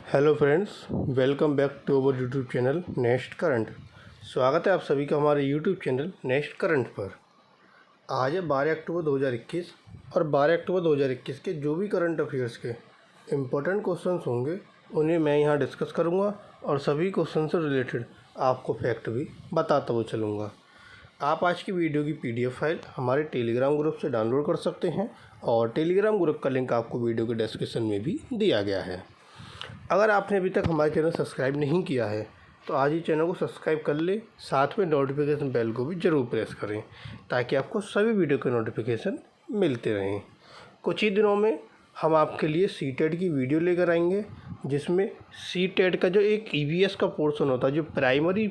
Hello friends, welcome back to our YouTube channel next current. स्वागत है आप सभी का हमारे यूट्यूब चैनल नेक्स्ट करंट पर। आज है 12 अक्टूबर 2021 और 12 अक्टूबर 2021 के जो भी करंट अफेयर्स के इम्पोर्टेंट क्वेश्चंस होंगे उन्हें मैं यहाँ डिस्कस करूँगा और सभी क्वेश्चन से रिलेटेड आपको फैक्ट भी बताता हुआ चलूँगा। आप आज की वीडियो की PDF फाइल हमारे टेलीग्राम ग्रुप से डाउनलोड कर सकते हैं और टेलीग्राम ग्रुप का लिंक आपको वीडियो के डिस्क्रिप्शन में भी दिया गया है। अगर आपने अभी तक हमारे चैनल सब्सक्राइब नहीं किया है तो आज ही चैनल को सब्सक्राइब कर ले, साथ में नोटिफिकेशन बेल को भी ज़रूर प्रेस करें ताकि आपको सभी वीडियो के नोटिफिकेशन मिलते रहें। कुछ ही दिनों में हम आपके लिए सीटेट की वीडियो लेकर आएंगे जिसमें सीटेट का जो एक EVS का पोर्शन होता है, जो प्राइमरी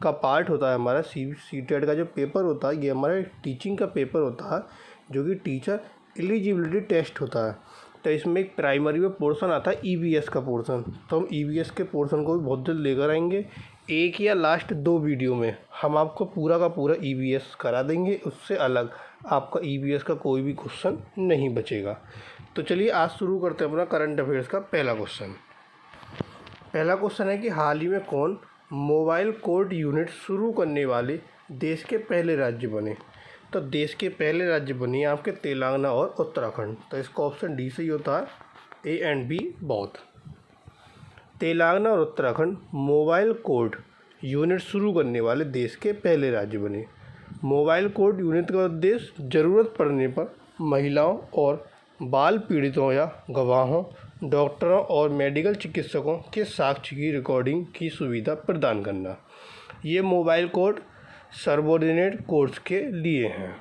का पार्ट होता है हमारा सीटेट का जो पेपर होता है, ये हमारा टीचिंग का पेपर होता है जो कि टीचर एलिजिबिलिटी टेस्ट होता है। तो इसमें एक प्राइमरी में पोर्शन आता है EVS का पोर्शन, तो हम EVS के पोर्शन को भी बहुत जल्द लेकर आएंगे। एक या लास्ट 2 वीडियो में हम आपको पूरा का पूरा EVS करा देंगे, उससे अलग आपका EVS का कोई भी क्वेश्चन नहीं बचेगा। तो चलिए आज शुरू करते हैं अपना करंट अफेयर्स का पहला क्वेश्चन। पहला क्वेश्चन है कि हाल ही में कौन मोबाइल कोर्ट यूनिट शुरू करने वाले देश के पहले राज्य बने। तो देश के पहले राज्य बनी आपके तेलंगाना और उत्तराखंड। तो इसका ऑप्शन डी सही होता है, A and B both. Telangana और उत्तराखंड मोबाइल कोर्ट यूनिट शुरू करने वाले देश के पहले राज्य बने। मोबाइल कोर्ट यूनिट का उद्देश्य ज़रूरत पड़ने पर महिलाओं और बाल पीड़ितों या गवाहों, डॉक्टरों और मेडिकल चिकित्सकों के साक्ष्य की रिकॉर्डिंग की सुविधा प्रदान करना। ये मोबाइल कोर्ट सबऑर्डिनेट कोर्ट्स के लिए हैं।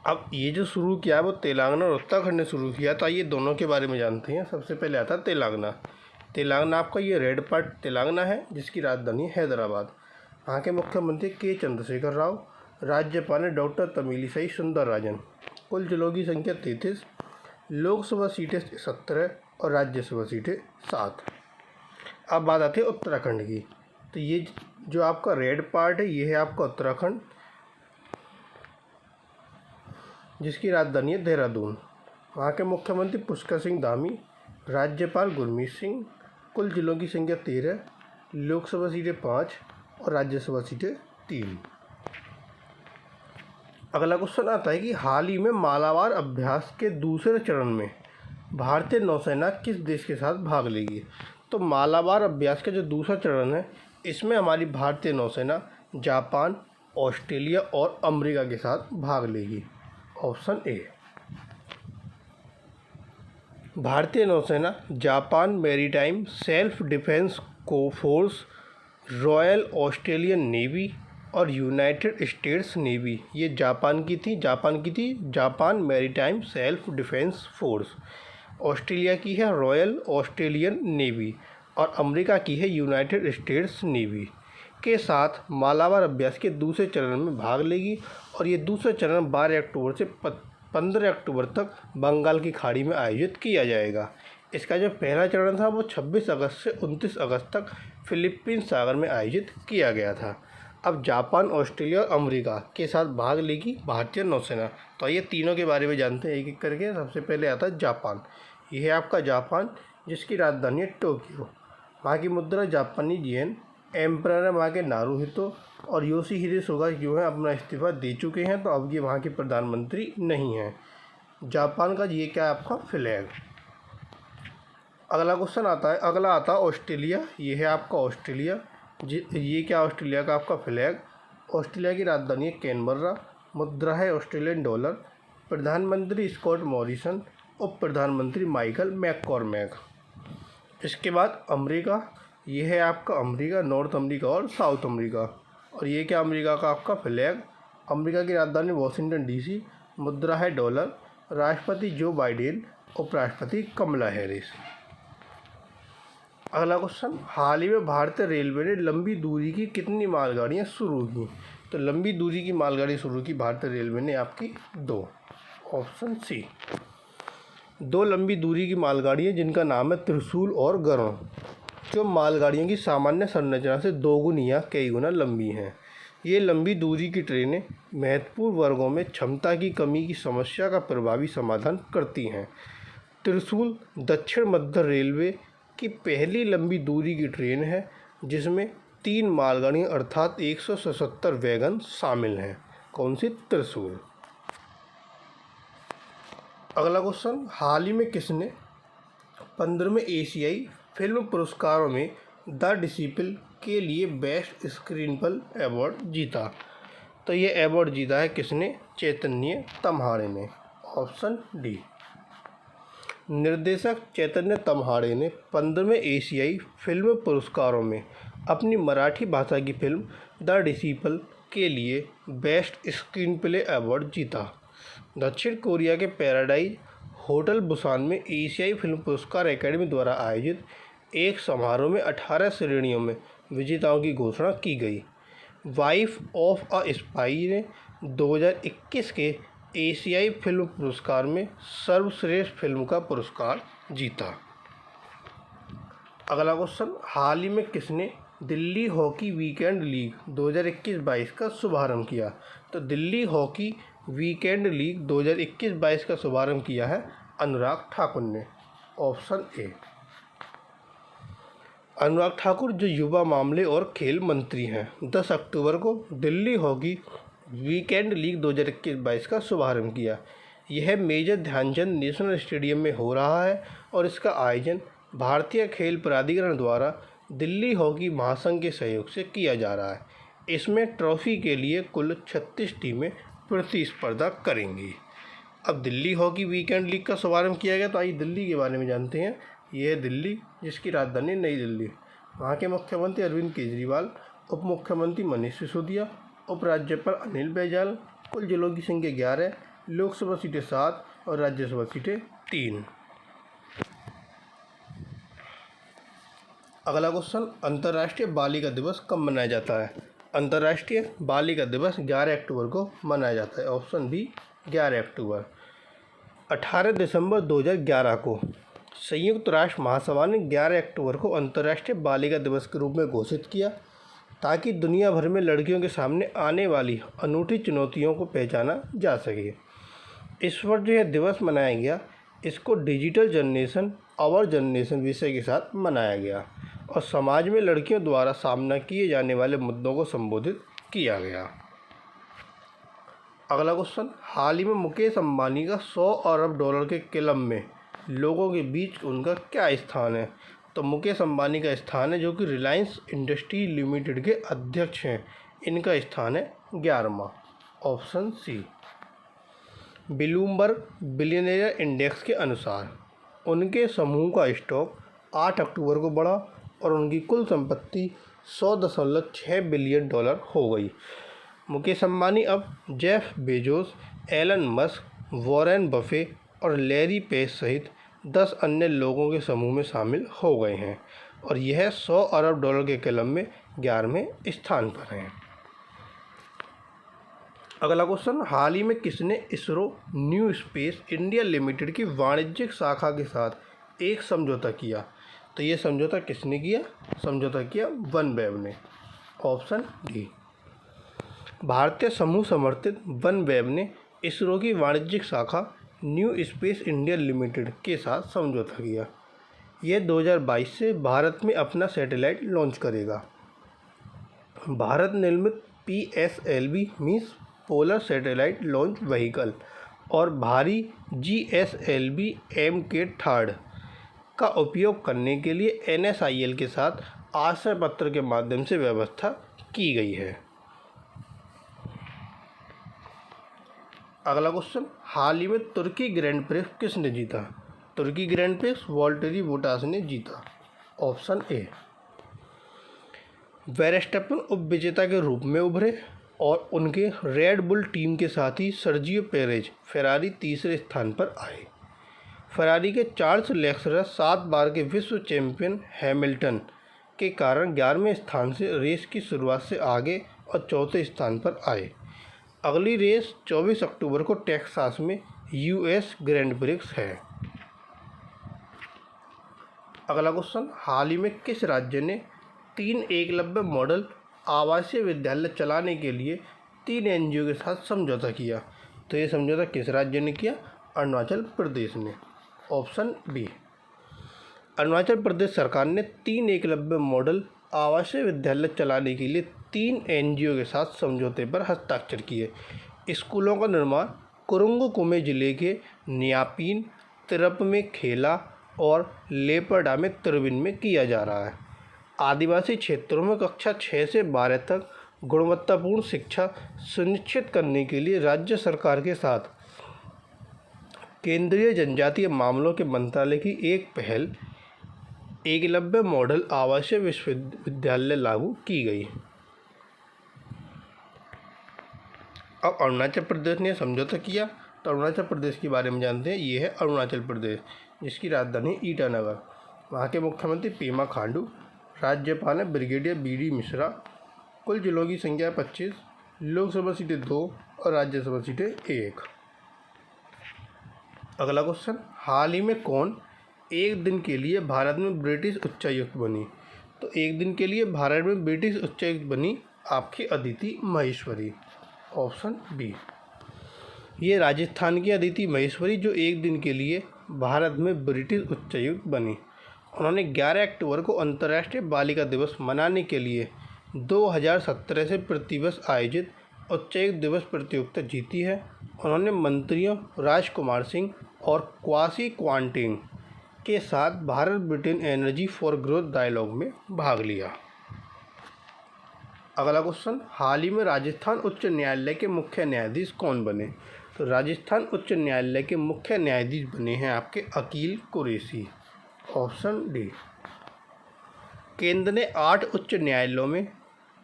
अब ये जो शुरू किया है वो तेलंगाना और उत्तराखंड ने शुरू किया, तो आइए दोनों के बारे में जानते हैं। सबसे पहले आता है तेलंगाना। तेलंगाना आपका ये रेड पार्ट तेलंगाना है जिसकी राजधानी हैदराबाद। यहाँ के मुख्यमंत्री के चंद्रशेखर राव, राज्यपाल है डॉक्टर तमिलिसाई सुंदरराजन। कुल जिलों की संख्या 33, लोकसभा सीटें 17 और राज्यसभा सीटें 7। अब बात आती है उत्तराखंड की। तो ये जो आपका रेड पार्ट है ये है आपका उत्तराखंड जिसकी राजधानी है देहरादून। वहाँ के मुख्यमंत्री पुष्कर सिंह धामी, राज्यपाल गुरमीत सिंह। कुल जिलों की संख्या 13, लोकसभा सीटें 5 और राज्यसभा सीटें 3। अगला क्वेश्चन आता है कि हाल ही में मालाबार अभ्यास के दूसरे चरण में भारतीय नौसेना किस देश के साथ भाग लेगी। तो मालाबार अभ्यास का जो दूसरा चरण है इसमें हमारी भारतीय नौसेना जापान, ऑस्ट्रेलिया और अमेरिका के साथ भाग लेगी। Option A. भारतीय नौसेना Japan maritime self defence force, royal Australian navy और यूनाइटेड स्टेट्स नेवी, ये जापान की थी Japan maritime self defence force. Australia की है रॉयल ऑस्ट्रेलियन नेवी और अमेरिका की है यूनाइटेड स्टेट्स नेवी के साथ मालाबार अभ्यास के दूसरे चरण में भाग लेगी। और ये दूसरा चरण 12 अक्टूबर से 15 अक्टूबर तक बंगाल की खाड़ी में आयोजित किया जाएगा। इसका जो पहला चरण था वो 26 अगस्त से 29 अगस्त तक फिलीपींस सागर में आयोजित किया गया था। अब जापान, ऑस्ट्रेलिया और अमेरिका के साथ भाग लेगी भारतीय नौसेना। तो ये तीनों के बारे में जानते हैं एक एक करके। सबसे पहले आता है जापान। यह है आपका जापान जिसकी राजधानी है टोक्यो। वहाँ की मुद्रा जापानी येन। एम्परर है वहाँ के नारुहितो और योशिहिदे सुगा जो है अपना इस्तीफा दे चुके हैं, तो अब ये वहाँ के प्रधानमंत्री नहीं हैं। जापान का ये क्या है आपका फ्लैग। अगला क्वेश्चन आता है, अगला आता है ऑस्ट्रेलिया। ये है आपका ऑस्ट्रेलिया। ये क्या ऑस्ट्रेलिया का आपका फ्लैग। ऑस्ट्रेलिया की राजधानी है कैनबरा। मुद्रा है ऑस्ट्रेलियन डॉलर। प्रधानमंत्री स्कॉट मॉरिसन, उप प्रधानमंत्री माइकल मैककॉर्मैक। इसके बाद अमेरिका। ये है आपका अमेरिका, नॉर्थ अमेरिका और साउथ अमेरिका। और ये क्या अमेरिका का आपका फ्लैग। अमेरिका की राजधानी वाशिंगटन DC। मुद्रा है डॉलर। राष्ट्रपति जो बाइडेन, उपराष्ट्रपति कमला हैरिस। अगला क्वेश्चन, हाल ही में भारतीय रेलवे ने लंबी दूरी की कितनी मालगाड़ियाँ शुरू की। तो लंबी दूरी की मालगाड़ी शुरू की भारतीय रेलवे ने आपकी 2। Option C. 2 लंबी दूरी की मालगाड़ियाँ जिनका नाम है त्रिशूल और गरुड़, जो मालगाड़ियों की सामान्य संरचना से 2 गुना या कई गुना लंबी हैं। ये लंबी दूरी की ट्रेनें महत्वपूर्ण वर्गों में क्षमता की कमी की समस्या का प्रभावी समाधान करती हैं। त्रिशूल दक्षिण मध्य रेलवे की पहली लंबी दूरी की ट्रेन है जिसमें 3 मालगाड़ियाँ अर्थात 177 वैगन शामिल हैं। कौन सी? त्रिशूल। अगला क्वेश्चन, हाल ही में किसने 15वें एशियाई फिल्म पुरस्कारों में द डिसिपल के लिए बेस्ट स्क्रीन प्ले अवार्ड जीता? तो ये अवार्ड जीता है किसने? चैतन्य तम्हाड़े ने। Option D. निर्देशक चैतन्य तम्हाड़े ने 15वें एशियाई फिल्म पुरस्कारों में अपनी मराठी भाषा की फिल्म द डिसिपल के लिए बेस्ट स्क्रीन प्ले अवार्ड जीता। दक्षिण कोरिया के पैराडाइज होटल बुसान में एशियाई फिल्म पुरस्कार अकेडमी द्वारा आयोजित एक समारोह में 18 श्रेणियों में विजेताओं की घोषणा की गई। वाइफ ऑफ अ स्पाई ने 2021 के एशियाई फिल्म पुरस्कार में सर्वश्रेष्ठ फिल्म का पुरस्कार जीता। अगला क्वेश्चन, हाल ही में किसने दिल्ली हॉकी वीकेंड लीग 2021-22 का शुभारंभ किया? तो दिल्ली हॉकी वीकेंड लीग 2021-22 का शुभारंभ किया है अनुराग ठाकुर ने। Option A. अनुराग ठाकुर जो युवा मामले और खेल मंत्री हैं, 10 अक्टूबर को दिल्ली हॉकी वीकेंड लीग 2021-22 का शुभारंभ किया। यह मेजर ध्यानचंद नेशनल स्टेडियम में हो रहा है और इसका आयोजन भारतीय खेल प्राधिकरण द्वारा दिल्ली हॉकी महासंघ के सहयोग से किया जा रहा है। इसमें ट्रॉफी के लिए कुल 36 टीमें प्रतिस्पर्धा करेंगी। अब दिल्ली हॉकी वीकेंड लीग का शुभारंभ किया गया, तो आइए दिल्ली के बारे में जानते हैं। ये है दिल्ली, जिसकी राजधानी नई दिल्ली। वहाँ के मुख्यमंत्री अरविंद केजरीवाल, उप मुख्यमंत्री मनीष सिसोदिया, उपराज्यपाल अनिल बैजल। कुल जिलों की संख्या 11, लोकसभा सीटें 7 और राज्यसभा सीटें 3। अगला क्वेश्चन, अंतर्राष्ट्रीय बालिका दिवस कब मनाया जाता है? अंतर्राष्ट्रीय बालिका दिवस 11 अक्टूबर को मनाया जाता है। ऑप्शन बी, 11 अक्टूबर। 18 दिसंबर 2011 को संयुक्त राष्ट्र महासभा ने 11 अक्टूबर को अंतर्राष्ट्रीय बालिका दिवस के रूप में घोषित किया ताकि दुनिया भर में लड़कियों के सामने आने वाली अनूठी चुनौतियों को पहचाना जा सके। इस वर्ष जो यह दिवस मनाया गया, इसको डिजिटल जनरेशन आवर जनरेशन विषय के साथ मनाया गया और समाज में लड़कियों द्वारा सामना किए जाने वाले मुद्दों को संबोधित किया गया। अगला क्वेश्चन, हाल ही में मुकेश अंबानी का $100 अरब के क्लब में लोगों के बीच उनका क्या स्थान है? तो मुकेश अंबानी का स्थान है, जो कि रिलायंस इंडस्ट्री लिमिटेड के अध्यक्ष हैं, इनका स्थान है 11वां। Option C. Bloomberg billionaire index के अनुसार उनके समूह का स्टॉक 8 अक्टूबर को बढ़ा और उनकी कुल संपत्ति $100.6 बिलियन हो गई। मुकेश अंबानी अब Jeff Bezos, Elon Musk, Warren Buffett और लैरी पेज सहित 10 अन्य लोगों के समूह में शामिल हो गए हैं और यह $100 अरब के क्लब में 11वें स्थान पर हैं। अगला क्वेश्चन, हाल ही में किसने ISRO new space India limited की वाणिज्यिक शाखा के साथ एक समझौता किया? तो ये समझौता किसने किया? समझौता किया वनवेव ने। Option D. भारतीय समूह समर्थित वनवेव ने इसरो की वाणिज्यिक शाखा न्यू स्पेस इंडिया लिमिटेड के साथ समझौता किया। यह 2022 से भारत में अपना सैटेलाइट लॉन्च करेगा। भारत निर्मित PSLV means polar satellite launch vehicle और भारी GSLV MK3 का उपयोग करने के लिए NSIL के साथ आश्रय पत्र के माध्यम से व्यवस्था की गई है। अगला क्वेश्चन, हाल ही में तुर्की ग्रैंड प्रिक्स किसने जीता? तुर्की ग्रैंड प्रिक्स वॉल्टेरी बोटास ने जीता। Option A. वेरेस्टैपन उपविजेता के रूप में उभरे और उनके रेड बुल टीम के साथ ही सर्जियो पेरेज फेरारी तीसरे स्थान पर आए। फेरारी के चार्ल्स लेक्सलर 7 बार के विश्व चैंपियन हैमिल्टन के कारण 11वें स्थान से रेस की शुरुआत से आगे और चौथे स्थान पर आए। अगली रेस 24 अक्टूबर को टेक्सास में US ग्रैंड प्रिक्स है। अगला क्वेश्चन, हाल ही में किस राज्य ने 3 एकलव्य मॉडल आवासीय विद्यालय चलाने के लिए 3 NGO के साथ समझौता किया? तो ये समझौता किस राज्य ने किया? अरुणाचल प्रदेश ने। Option B. अरुणाचल प्रदेश सरकार ने 3 एकलव्य मॉडल आवासीय विद्यालय चलाने के लिए 3 एनजीओ के साथ समझौते पर हस्ताक्षर किए। स्कूलों का निर्माण कुरुंग कुमे जिले के न्यापीन, तिरप में खेला और लेपरडा में तिरबिन में किया जा रहा है। आदिवासी क्षेत्रों में कक्षा 6 से 12 तक गुणवत्तापूर्ण शिक्षा सुनिश्चित करने के लिए राज्य सरकार के साथ केंद्रीय जनजातीय मामलों के मंत्रालय की एक पहल एकलव्य मॉडल आवासीय विश्वविद्यालय लागू की गई। अब अरुणाचल प्रदेश ने समझौता किया, तो अरुणाचल प्रदेश के बारे में जानते हैं। ये है अरुणाचल प्रदेश, जिसकी राजधानी ईटानगर। वहाँ के मुख्यमंत्री पेमा खांडू, राज्यपाल हैं ब्रिगेडियर BD मिश्रा। कुल जिलों की संख्या 25, लोकसभा सीटें 2 और राज्यसभा सीटें 1। अगला क्वेश्चन, हाल ही में कौन एक दिन के लिए भारत में ब्रिटिश उच्चायुक्त बनी? तो एक दिन के लिए भारत में ब्रिटिश उच्चायुक्त बनी आपकी अदिति महेश्वरी, ऑप्शन बी। ये राजस्थान की अदिति महेश्वरी जो एक दिन के लिए भारत में ब्रिटिश उच्चायुक्त बनी। उन्होंने 11 अक्टूबर को अंतर्राष्ट्रीय बालिका दिवस मनाने के लिए 2017 से प्रतिवर्ष आयोजित उच्चायुक्त दिवस प्रतियोगिता जीती है। उन्होंने मंत्रियों राजकुमार सिंह और क्वासी क्वांटिंग के साथ Bharat Britain energy for growth dialogue में भाग लिया। अगला क्वेश्चन, हाल ही में राजस्थान उच्च न्यायालय के मुख्य न्यायाधीश कौन बने? तो राजस्थान उच्च न्यायालय के मुख्य न्यायाधीश बने हैं आपके अकील कुरैशी, ऑप्शन डी। केंद्र ने 8 उच्च न्यायालयों में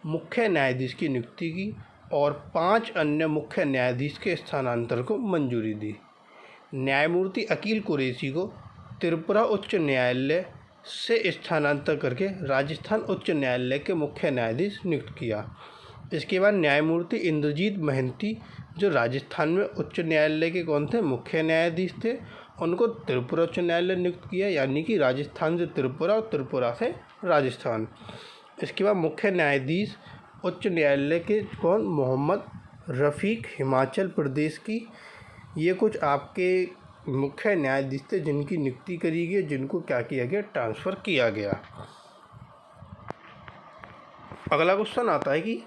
मुख्य न्यायाधीश की नियुक्ति की और 5 अन्य मुख्य न्यायाधीश के स्थानांतरण को मंजूरी दी। न्यायमूर्ति अकील कुरैशी को त्रिपुरा उच्च न्यायालय से स्थानांतरित करके राजस्थान उच्च न्यायालय के मुख्य न्यायाधीश नियुक्त किया। इसके बाद न्यायमूर्ति इंद्रजीत महंती जो राजस्थान में उच्च न्यायालय के कौन थे? मुख्य न्यायाधीश थे। उनको त्रिपुरा उच्च न्यायालय नियुक्त किया, यानी कि राजस्थान से त्रिपुरा और त्रिपुरा से राजस्थान। इसके बाद मुख्य न्यायाधीश उच्च न्यायालय के कौन? मोहम्मद रफ़ीक, हिमाचल प्रदेश की। ये कुछ आपके मुख्य न्यायाधीश थे जिनकी नियुक्ति करी गई, जिनको क्या किया गया? ट्रांसफ़र किया गया। अगला क्वेश्चन आता है कि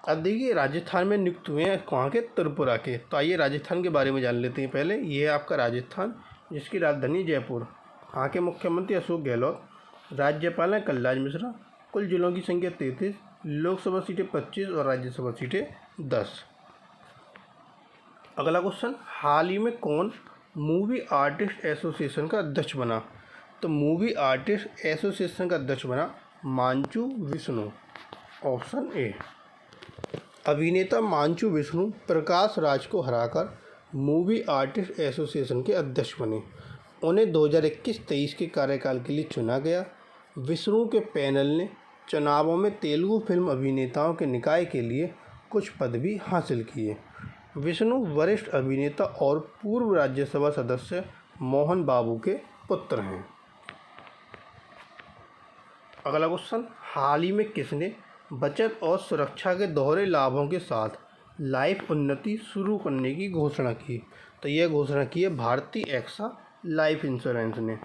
अब देखिए राजस्थान में नियुक्त हुए हैं कहाँ के? त्रिपुरा के। तो आइए राजस्थान के बारे में जान लेते हैं। पहले ये है आपका राजस्थान, जिसकी राजधानी जयपुर। वहाँ के मुख्यमंत्री अशोक गहलोत, राज्यपाल हैं कलराज मिश्रा। कुल जिलों की संख्या 33, लोकसभा सीटें 25 और राज्यसभा सीटें 10। अगला क्वेश्चन, हाल ही में कौन मूवी आर्टिस्ट एसोसिएशन का अध्यक्ष बना? तो मूवी आर्टिस्ट एसोसिएशन का अध्यक्ष बना मांचू विष्णु, ऑप्शन ए। अभिनेता मांचू विष्णु प्रकाश राज को हराकर मूवी आर्टिस्ट एसोसिएशन के अध्यक्ष बने। उन्हें 2021-23 के कार्यकाल के लिए चुना गया। विष्णु के पैनल ने चुनावों में तेलुगु फिल्म अभिनेताओं के निकाय के लिए कुछ पद भी हासिल किए। विष्णु वरिष्ठ अभिनेता और पूर्व राज्यसभा सदस्य मोहन बाबू के पुत्र हैं। अगला क्वेश्चन, हाल ही में किसने बचत और सुरक्षा के दोहरे लाभों के साथ लाइफ उन्नति शुरू करने की घोषणा की? तो यह घोषणा की है भारतीय एक्सा लाइफ इंश्योरेंस ने,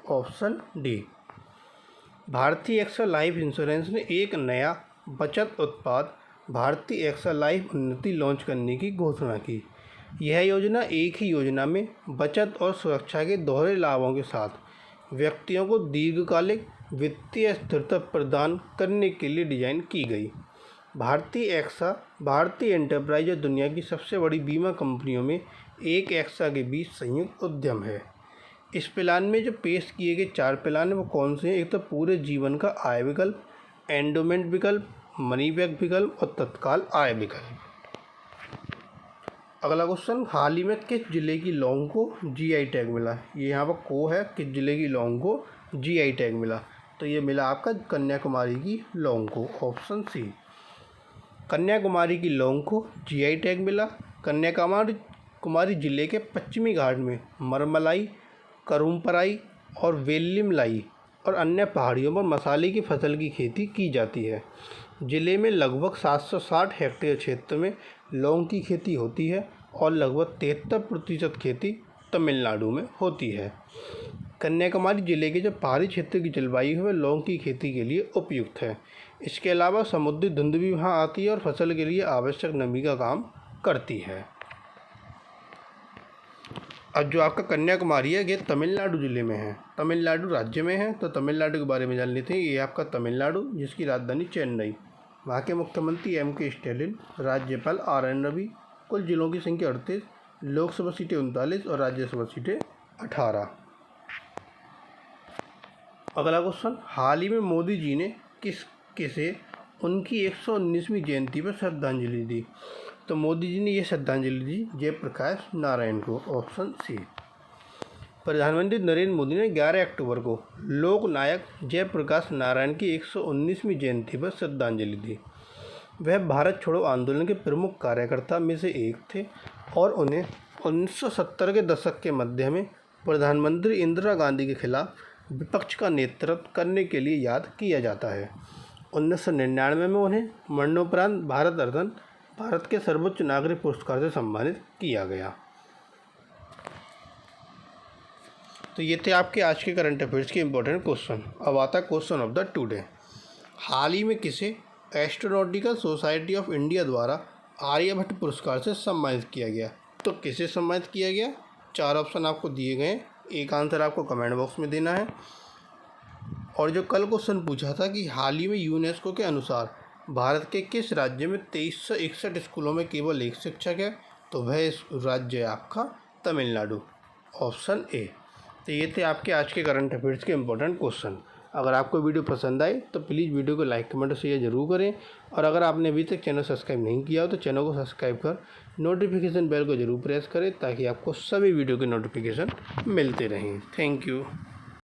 ऑप्शन डी। भारतीय एक्सा लाइफ इंश्योरेंस ने एक नया बचत उत्पाद भारतीय एक्सा लाइफ उन्नति लॉन्च करने की घोषणा की। यह योजना एक ही योजना में बचत और सुरक्षा के दोहरे लाभों के साथ व्यक्तियों को दीर्घकालिक वित्तीय स्थिरता प्रदान करने के लिए डिज़ाइन की गई। भारतीय एक्सा भारतीय एंटरप्राइज और दुनिया की सबसे बड़ी बीमा कंपनियों में एक एक्सा के बीच संयुक्त उद्यम है। इस प्लान में जो पेश किए गए 4 प्लान हैं वो कौन से हैं? एक तो पूरे जीवन का आय विकल्प, एंडोमेंट विकल्प, मनी बैक विकल्प और तत्काल आय विकल्प। अगला क्वेश्चन, हाल ही में किस जिले की लौंग को GI टैग मिला? ये यहाँ पर को है, किस जिले की लौंग को GI टैग मिला? तो ये मिला आपका कन्याकुमारी की लौंग को, ऑप्शन सी। कन्याकुमारी की लौंग को GI टैग मिला। कन्याकुमारी जिले के पश्चिमी घाट में मरमलाई, करूमपराई और वेल्लिमलाई और अन्य पहाड़ियों पर मसाले की फसल की खेती की जाती है। ज़िले में लगभग 760 हेक्टेयर क्षेत्र में लौंग की खेती होती है और लगभग 73% खेती तमिलनाडु में होती है। कन्याकुमारी जिले के जो पहाड़ी क्षेत्र की जलवायु है वह लौंग की खेती के लिए उपयुक्त है। इसके अलावा समुद्री धुंध भी वहाँ आती है और फसल के लिए आवश्यक नमी का काम करती है। अब जो आपका कन्याकुमारी है ये तमिलनाडु जिले में है, तमिलनाडु राज्य में है। तो तमिलनाडु के बारे में जान लेते हैं। ये आपका तमिलनाडु, जिसकी राजधानी चेन्नई, वहाँ के मुख्यमंत्री M.K. स्टैलिन, राज्यपाल R.N. रवि। कुल जिलों की संख्या 38, लोकसभा सीटें 39 और राज्यसभा सीटें 18। अगला क्वेश्चन, हाल ही में मोदी जी ने किसे उनकी 119वीं जयंती पर श्रद्धांजलि दी? तो मोदी जी ने यह श्रद्धांजलि दी जयप्रकाश नारायण को, ऑप्शन सी। प्रधानमंत्री नरेंद्र मोदी ने 11 अक्टूबर को लोकनायक जयप्रकाश नारायण की 119वीं जयंती पर श्रद्धांजलि दी। वह भारत छोड़ो आंदोलन के प्रमुख कार्यकर्ता में से एक थे और उन्हें 1970 के दशक के मध्य में प्रधानमंत्री इंदिरा गांधी के खिलाफ विपक्ष का नेतृत्व करने के लिए याद किया जाता है। 1999 में उन्हें मरणोपरांत भारत रत्न, भारत के सर्वोच्च नागरिक पुरस्कार से सम्मानित किया गया। तो ये थे आपके आज के करंट अफेयर्स के इंपॉर्टेंट क्वेश्चन। अब आता है क्वेश्चन ऑफ द टुडे। हाल ही में किसे एस्ट्रोनॉटिकल सोसाइटी ऑफ इंडिया द्वारा आर्यभट्ट पुरस्कार से सम्मानित किया गया? तो किसे सम्मानित किया गया? 4 ऑप्शन आपको दिए गए, एक आंसर आपको कमेंट बॉक्स में देना है। और जो कल क्वेश्चन पूछा था कि हाल ही में यूनेस्को के अनुसार भारत के किस राज्य में 2361 स्कूलों में केवल एक शिक्षक है? तो वह राज्य है आपका तमिलनाडु, ऑप्शन ए। तो ये थे आपके आज के करंट अफेयर्स के इंपॉर्टेंट क्वेश्चन। अगर आपको वीडियो पसंद आए तो प्लीज़ वीडियो को लाइक, कमेंट और शेयर जरूर करें। और अगर आपने अभी तक चैनल सब्सक्राइब नहीं किया हो तो चैनल को सब्सक्राइब कर नोटिफिकेशन बेल को जरूर प्रेस करें ताकि आपको सभी वीडियो के नोटिफिकेशन मिलते रहें। Thank you.